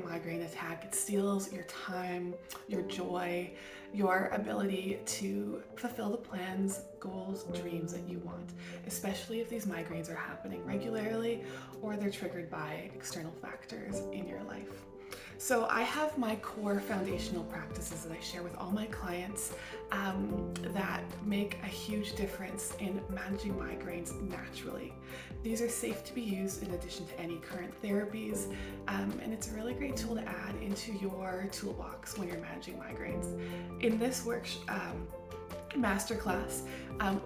a migraine attack, it steals your time, your joy, your ability to fulfill the plans, goals, dreams that you want, especially if these migraines are happening regularly or they're triggered by external factors in your life. So I have my core foundational practices that I share with all my clients that make a huge difference in managing migraines naturally. These are safe to be used in addition to any current therapies, and it's a really great tool to add into your toolbox when you're managing migraines. In this masterclass,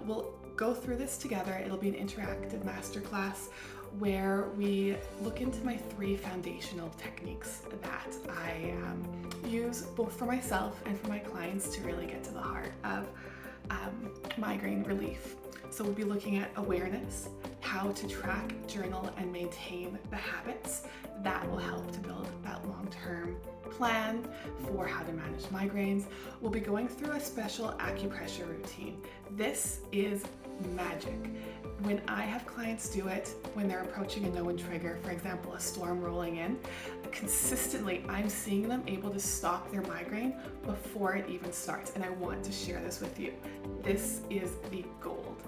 we'll go through this together. It'll be an interactive masterclass where we look into my 3 foundational techniques that I use both for myself and for my clients to really get to the heart of migraine relief. So we'll be looking at awareness, how to track, journal, and maintain the habits that will help to build that long-term plan for how to manage migraines. We'll be going through a special acupressure routine. This is magic. When I have clients do it, when they're approaching a known trigger, for example, a storm rolling in, consistently I'm seeing them able to stop their migraine before it even starts. And I want to share this with you. This is the gold.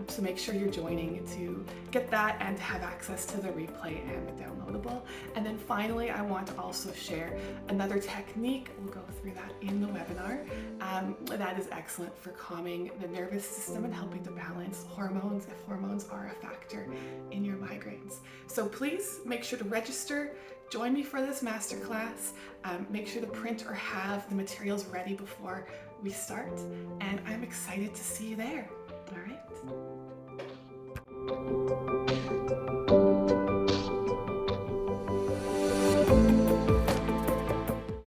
So make sure you're joining to get that and to have access to the replay and the downloadable. And then finally, I want to also share another technique. We'll go through that in the webinar. That is excellent for calming the nervous system and helping to balance hormones if hormones are a factor in your migraines. So please make sure to register. Join me for this masterclass. Make sure to print or have the materials ready before we start. And I'm excited to see you there. All right.